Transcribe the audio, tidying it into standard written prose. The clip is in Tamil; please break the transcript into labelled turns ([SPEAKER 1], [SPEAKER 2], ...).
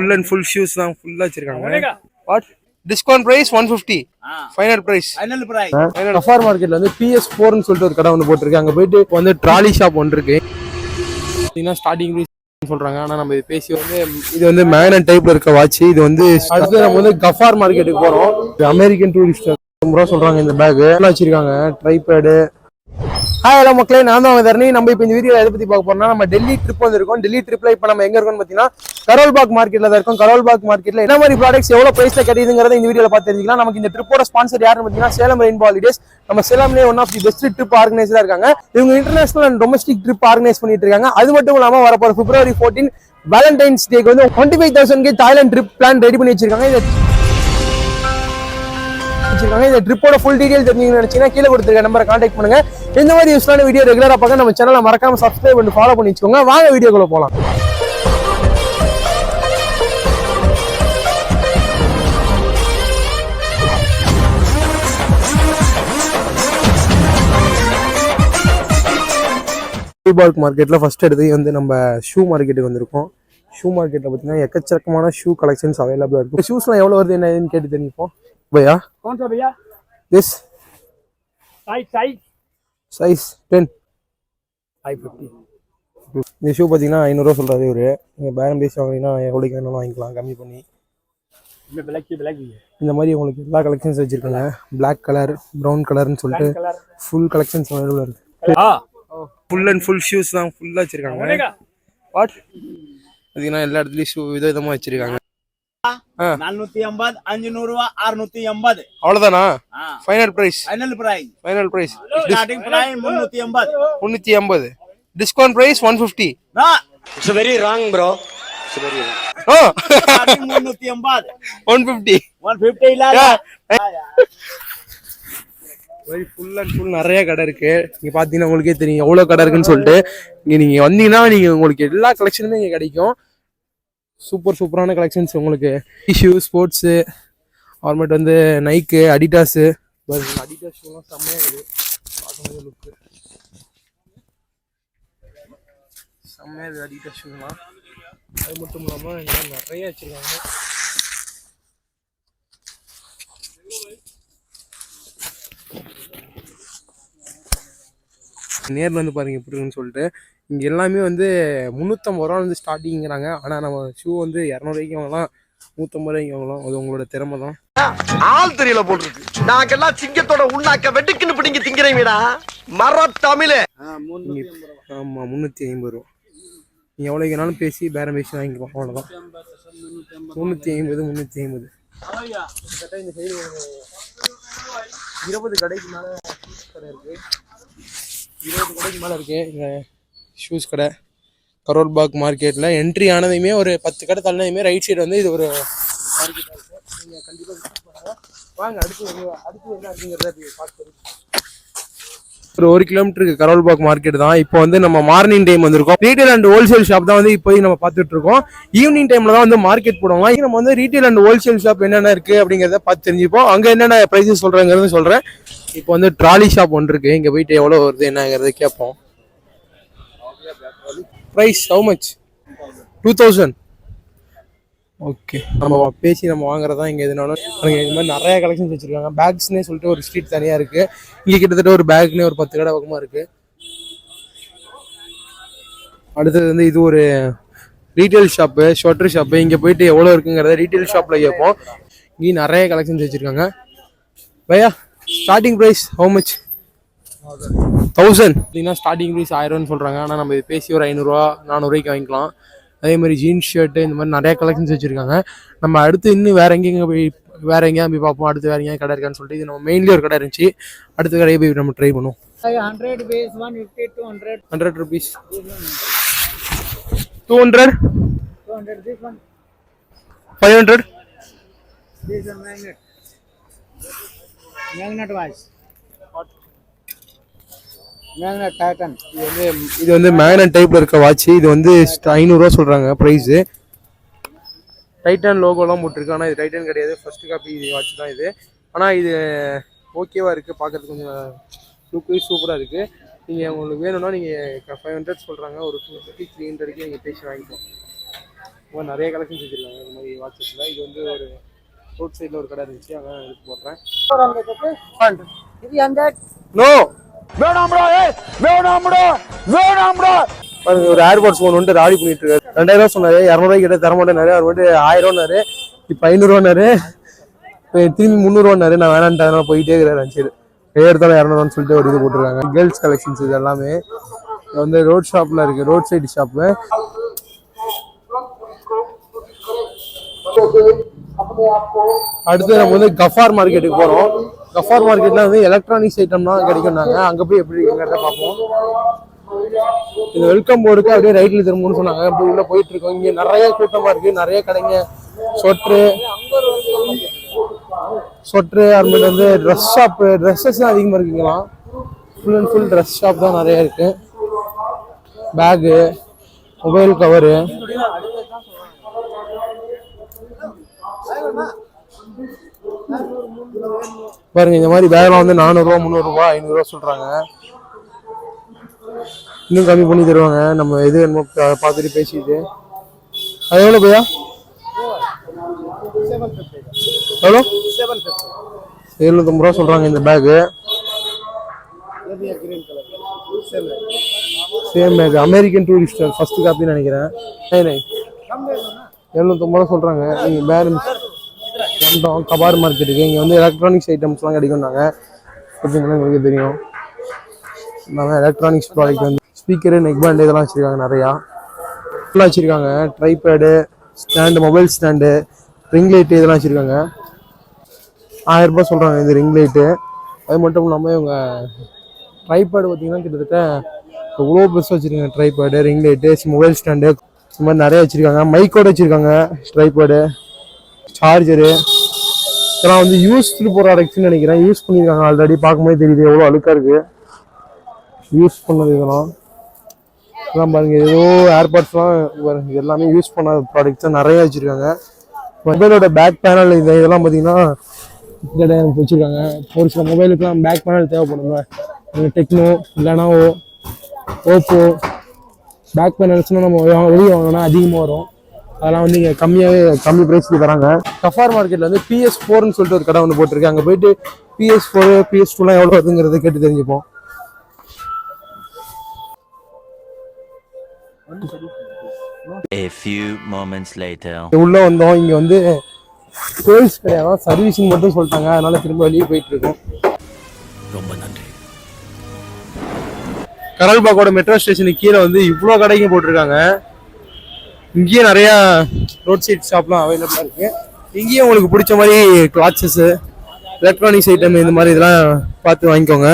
[SPEAKER 1] Full and full shoes தான் ஃபுல்லா வச்சிருக்காங்க. What? Discount price 150. Final price. கஃபார் மார்க்கெட்ல வந்து PS4 னு சொல்லிட்டு ஒரு கடை வந்து போட்டுருக்கு. அங்க போயிட்டு வந்து ட்ராலி ஷாப் ஒன்று இருக்கு. இதுனா ஸ்டார்டிங் பிரைஸ் சொல்றாங்க. ஆனா நம்ம இது பேசி வந்து இது வந்து மேக்னட் டைப்ல இருக்க வாட்ச். இது வந்து அடுத்து நம்ம வந்து கஃபார் மார்க்கெட்டுக்கு போறோம். அமெரிக்கன் டூரிஸ்ட் சொல்றாங்க இந்த பேக் எல்லாம் வச்சிருக்காங்க. ட்ரைபேடு. ஹாய் ஹலோ மக்களே, நான் தான் தரணி. நம்ம இப்போ இந்த வீடியோ எதை பத்தி பார்க்க போறோம்னா, நம்ம டெல்லி ட்ரிப் வந்திருக்கோம். டெல்லி ட்ரிப்ல இப்போ நம்ம எங்க இருக்கோம்னு பாத்தீங்கன்னா கரோல் பாக் மார்க்கெட்ல தான் இருக்கோம். கரோல் பாக் மார்க்கெட்ல என்ன மாதிரி ப்ராடக்ட்ஸ் எவ்வளவு பிரைஸ்ல கிடைக்குதுங்கிறத இந்த வீடியோல பார்த்து தெரிஞ்சுக்கலாம். நமக்கு இந்த ட்ரிப்போட ஸ்பான்சர் யாருன்னு பாத்தீங்கன்னா சேலம் ரெயின்போ ஹாலிடேஸ். நம்ம சேலம்லேயே one of the best trip ஆர்கனைசரா இருக்காங்க. இவங்க international and domestic trip organise பண்ணிட்டு இருக்காங்க. அது மட்டும் இல்லாம வரப்போற February 14 வேலண்டைன்ஸ் டேக்கு வந்து 25,000 தாய்லாந்து ட்ரிப் பிளான் ரெடி பண்ணி வச்சிருக்காங்க. இந்த ட்ரிப்போட ஃபுல் டீடைல் தெரிஞ்சுக்கணும்னு நினைச்சீங்கன்னா கீழே கொடுத்துருக்க நம்பரை கான்டாக்ட் பண்ணுங்க. இந்த மாதிரி யூஸ்ஃபுல்லான வீடியோ ரெகுலரா பார்க்க நம்ம சேனலை மறக்காம சப்ஸ்கிரைப் பண்ணி ஃபாலோ பண்ணி வச்சுக்கோங்க. வாங்க வீடியோக்குள்ள போலாம். பால்க் மார்க்கெட்ல ஃபர்ஸ்ட் எடுத்து வந்து நம்ம ஷூ மார்க்கெட்டுக்கு வந்திருக்கோம். ஷூ மார்க்கெட்ல பார்த்தீங்கன்னா எக்கச்சக்கமான ஷூ கலெக்ஷன்ஸ் அவைலபிளா இருக்கும். ஷூஸ்லாம் எவ்வளவு வருது என்னன்னு கேட்டு தெரிஞ்சுப்போம். भैया कौन सा भैया? This size 10 550. இந்த ஷூ பார்த்தீங்கன்னா 500 சொல்றாரு இவரு. நீங்க பேரம் பேசி வாங்கினா எவ்வளோக்கு வேணாலும் வாங்கிக்கலாம் கம்மி பண்ணி. இந்த மாதிரி உங்களுக்கு எல்லா கலெக்ஷன்ஸ் வச்சிருக்காங்க. பிளாக் கலர், ப்ரௌன் கலர்னு சொல்லிட்டு ஃபுல் கலெக்ஷன்ஸ் அவைலபிளா இருக்கு. ஃபுல் அண்ட் ஃபுல் ஷூஸ் தான் ஃபுல்லா வச்சிருக்காங்க. வாட் பார்த்தீங்கன்னா எல்லா இடத்துலயும் ஷூ விதவிதமா வச்சிருக்காங்க.
[SPEAKER 2] 450 500 680
[SPEAKER 1] அவ்வளவுதானா? Final price
[SPEAKER 2] starting price
[SPEAKER 1] 380. Discount price 150.
[SPEAKER 2] No it's very wrong bro. It's very wrong. Starting 380 150 இல்ல.
[SPEAKER 1] வெரி ஃபுல் அண்ட் ஃபுல் நிறைய கடை இருக்கு. நீங்க பாத்தீங்கன்னா உங்களுக்கே தெரியும் எவ்வளவு கடை இருக்குன்னு சொல்லிட்டு. நீங்க வந்தீங்கன்னா நீங்க உங்களுக்கு எல்லா கலெக்ஷனுமே இங்க கிடைக்கும். சூப்பரான கலெக்ஷன்ஸ் உங்களுக்கு ஷூ, ஸ்போர்ட்ஸு, அப்புறமேட்டு வந்து நைக்கு, அடிடாஸு. அடிடாஸ் ஷூலாம் செம்மையாக இருக்குது. பார்க்கும்போது லுக்கு செம்மையாக இருக்குது அடிடாஸ் ஷூலாம். அது மட்டும் இல்லாமல் இங்கே நிறைய வச்சுருக்காங்க. நேரில் வந்து பாருங்கள் எப்படி இருக்குன்னு சொல்லிட்டு. இங்கே எல்லாமே வந்து 350 ரூபா வந்து ஸ்டார்டிங்கிறாங்க. ஆனால் நம்ம ஷூ வந்து 200 ரூபாய்க்கு வாங்கலாம், 150 ரூபாய்க்கு வாங்கலாம். அது உங்களோட திறமை தான்.
[SPEAKER 3] ஆள் தெரியல போட்டுருக்கு. நாங்கெல்லாம் சிங்கத்தோட உண்ணாக்க வெட்டுக்குன்னு பிடிங்க திங்கிறீங்கடா மர தமிழ்.
[SPEAKER 1] ஆமாம் 350 ரூபா. நீங்கள் எவ்வளோக்கு வேணாலும் பேசி பேரம் பேசி வாங்கிக்கலாம். அவ்வளோதான். 350 350. இந்த சைடு 20 கடைக்கு மேலே கடை இருக்குது. 20 கடைக்கு மேலே இருக்குது இங்கே ஷூஸ் கடை. கரோல் பாக் மார்க்கெட்டில் என்ட்ரி ஆனதையுமே ஒரு 10 கடை தள்ளினதையுமே ரைட் சைடு வந்து இது ஒரு மார்க்கெட்டாக இருக்குது. நீங்கள் கண்டிப்பாக விசிட் பண்ணுங்கள். வாங்க அடுத்து என்ன இருக்குங்கிறத பார்த்து ஒரு 1 கிலோமீட்டருக்கு கரோல் பாக் மார்க்கெட் தான். இப்போ வந்து நம்ம மார்னிங் டைம் வந்திருக்கோம். ரீட்டைல் அண்ட் ஹோல்சேல் ஷாப் தான் வந்து இப்போ நம்ம பார்த்துட்டு இருக்கோம். ஈவினிங் டைம்ல தான் வந்து மார்க்கெட் போடுவாங்க. நம்ம வந்து ரீட்டைல் அண்ட் ஹோல்சேல் ஷாப் என்னென்ன இருக்கு அப்படிங்கிறத பார்த்து தெரிஞ்சுப்போம். அங்கே என்னென்ன ப்ரைஸஸ் சொல்றேங்கிறது சொல்றேன். இப்போ வந்து ட்ராலி ஷாப் ஒன்று இருக்கு. இங்கே போயிட்டு எவ்வளோ வருது என்னங்கிறத கேட்போம். Price how much? 2000. ஓகே, நம்ம பேசி நம்ம வாங்குறதா. இங்கே எதுனாலும் இது மாதிரி நிறைய கலெக்ஷன்ஸ் வச்சிருக்காங்க. பேக்ஸ்னே சொல்லிட்டு ஒரு ஸ்ட்ரீட் தனியாக இருக்கு. இங்கே கிட்டத்தட்ட ஒரு பேக்னே ஒரு 10 கடை பக்கமாக இருக்கு. அடுத்தது வந்து இது ஒரு ரீட்டைல் ஷாப்பு, ஷொட்டர் ஷாப்பு. இங்கே போயிட்டு எவ்வளோ இருக்குங்கிறத ரீட்டைல் ஷாப்பில் கேட்போம். இங்கேயும் நிறைய கலெக்ஷன்ஸ் வச்சிருக்காங்க. பையா ஸ்டார்டிங் ப்ரைஸ் ஹவு மச்? 1000. அப்படின்னா ஸ்டார்டிங் ப்ரைஸ் 1000 சொல்கிறாங்க. ஆனால் நம்ம இது பேசி ஒரு 500 ரூபா 400 ரூபாய்க்கு வாங்கிக்கலாம். அதே மாதிரி ஜீன்ஸ் ஷர்ட்டு இந்த மாதிரி நிறைய கலெக்ஷன்ஸ் வச்சுருக்காங்க. நம்ம அடுத்து இன்னும் வேறு எங்கேயும் போய் பார்ப்போம். அடுத்து வேறு எங்கேயும் கடை இருக்கான்னு சொல்லிட்டு இது நம்ம மெயின்லி ஒரு கடை இருந்துச்சு. அடுத்த கடையை போய் நம்ம ட்ரை பண்ணுவோம்.
[SPEAKER 2] 100 base 150 200
[SPEAKER 1] 100 rupees 200
[SPEAKER 2] this one
[SPEAKER 1] 500.
[SPEAKER 2] this one magnet watch magnet Titan.
[SPEAKER 1] இது வந்து மேக்னட் டைப்ல இருக்க வாட்ச். இது வந்து 500 ரூபா சொல்றாங்க பிரைஸ். டைட்டன் லோகோலாம் போட்டிருக்கு. ஆனால் இது டைட்டன் கிடையாது, ஃபர்ஸ்ட் காப்பி வாட்ச் தான் இது. ஆனால் இது ஓகேவா இருக்குது, பார்க்கறதுக்கு கொஞ்சம் லுக்கு சூப்பராக இருக்குது. நீங்கள் உங்களுக்கு வேணும்னா நீங்கள் 500 சொல்கிறாங்க, ஒரு 250 300க்கு நீங்கள் பேசி வாங்கிக்கலாம். நிறைய கலெக்ஷன்ஸ் வச்சிருக்காங்க இந்த மாதிரி வாட்சஸ்ல. இது வந்து ஒரு ரோட் சைடில் ஒரு கடை இருந்துச்சு, அதான் எடுத்து போடுறேன். நோ பாருங்க, ஒரு ஏர்பாட்ஸ் ஃபோன் வந்து ராடி பண்ணிட்டு இருக்காரு. 2000 சொன்னாரு, 200 கிட்ட தர மாட்டேனாரு. அவர் வந்து 1000 இப்போ 500 திரும்பி 300 நான் வேணான்ட்டு அதனால போயிட்டே இருக்கிறாரு. சரி எடுத்தாலும் 200 சொல்லிட்டு ஒரு இது போட்டிருக்காங்க. கேர்ள்ஸ் கலெக்ஷன்ஸ் இது எல்லாமே வந்து ரோட் ஷாப்ல இருக்கு, ரோட் சைடு ஷாப்பு. அடுத்து நம்ம வந்து கஃபார் மார்க்கெட்டுக்கு போறோம். கஃபார் மார்க்கெட்ல வந்து எலக்ட்ரானிக்ஸ் ஐட்டம்லாம் கிடைக்கும்னாங்க. அங்க போய் எப்படி எங்கிட்ட பார்ப்போம். இந்த வெல்கம் போர்டுக்கு அப்படியே ரைட்ல திரும்பணும்னு சொன்னாங்க. அப்படி உள்ள போயிட்டு இருக்கோம். இங்க நிறைய கூட்டமா இருக்கு, நிறைய கடைங்க. சொட்ரு அப்புறமேட்டு வந்து ட்ரெஸ் ஷாப்பு, ட்ரெஸ்ஸஸ் தான் அதிகமாக இருக்குங்களாம். Full and full dress shop தான் நிறைய இருக்கு. பேகு, மொபைல் கவரு, பாருங்க இந்த மாதிரி பேக்லாம் வந்து 400 ரூபா, 300 ரூபா, 500 ரூபா சொல்றாங்க. இன்னும் கம்மி பண்ணி தருவாங்க. நம்ம எது வேணுமோ பார்த்துட்டு பேசிட்டு. அது எவ்வளோ பையா? எவ்வளோ? 750 ரூபா சொல்றாங்க இந்த bag. Same bag, American Tourister first காப்பின்னு நினைக்கிறேன். 750 ரூபா சொல்றாங்க. நீங்க பேலன்ஸ் வந்தோம் கபார் மார்க்கெட்டுக்கு. இங்கே வந்து எலக்ட்ரானிக்ஸ் ஐட்டம்ஸ்லாம் கிடைக்கும்னாங்க. பார்த்தீங்கன்னா உங்களுக்கு தெரியும். நம்ம எலக்ட்ரானிக்ஸ் ப்ராடக்ட் வந்து ஸ்பீக்கரு, நெக் பேண்டு இதெல்லாம் வச்சுருக்காங்க. நிறையா ஃபுல்லாக வச்சுருக்காங்க. Tripod, stand, mobile stand, ring light இதெல்லாம் வச்சுருக்காங்க. 1000 ரூபா சொல்கிறாங்க இந்த ரிங் லைட்டு. அது மட்டும் இல்லாமல் இவங்க ட்ரைபேடு பார்த்தீங்கன்னா கிட்டத்தட்ட எவ்வளோ பெருசாக வச்சுருக்காங்க. Tripod, ring light, mobile stand இந்த மாதிரி நிறைய வச்சுருக்காங்க. மைக்கோட வச்சுருக்காங்க. ட்ரைபேடு, சார்ஜரு இதெல்லாம் வந்து யூஸ்டு ப்ராடக்ட்ஸ்னு நினைக்கிறேன். யூஸ் பண்ணியிருக்காங்க ஆல்ரெடி. பார்க்கும்போது தெரியுது எவ்வளோ அழுக்காக இருக்குது யூஸ் பண்ணது. இதெல்லாம் பாருங்க, ஏதோ ஏர்பாட்ஸ்லாம் பாருங்க, எல்லாமே யூஸ் பண்ண ப்ராடக்ட்ஸ் தான் நிறைய வச்சுருக்காங்க. மொபைலோட பேக் பேனல் இதெல்லாம் பார்த்தீங்கன்னா வச்சுருக்காங்க. ஒரு சில மொபைலுக்குலாம் பேக் பேனல் தேவைப்படுங்க. டெக்னோ, லெனோவோ, ஓப்போ பேக் பேனல்ஸ்னால் நம்ம வெளியே வாங்கினா அதிகமாக வரும். அதெல்லாம் வந்து இங்கே கம்மி ப்ரைஸ்க்கு தராங்க. கஃபார் மார்க்கெட்டில் வந்து PS4ன்னு சொல்லிட்டு ஒரு கடை ஒன்று போட்டிருக்கு. அங்கே போயிட்டு PS4, PS2லாம் எவ்வளோ வருதுங்கிறத கேட்டு தெரிஞ்சுப்போம்.
[SPEAKER 4] A few moments later.
[SPEAKER 1] உள்ள வந்தோம். இங்க வந்து சேல்ஸ் கிடையாது, சர்வீசிங் மட்டும் சொல்லிட்டாங்க. அதனால திரும்ப வெளியே போயிட்டு இருக்கோம்.
[SPEAKER 4] ரொம்ப நன்றி.
[SPEAKER 1] கரல்பாக்கோட மெட்ரோ ஸ்டேஷனுக்கு கீழே வந்து இவ்வளோ கடைங்க போட்டிருக்காங்க. இங்கேயும் நிறைய ரோட் சைட் ஷாப்லாம் அவைலபிளாக இருக்கு. இங்கேயும் உங்களுக்கு பிடிச்ச மாதிரி கிளாத்ஸஸ், எலக்ட்ரானிக்ஸ் ஐட்டம் இந்த மாதிரி இதெல்லாம் பார்த்து வாங்கிக்கோங்க.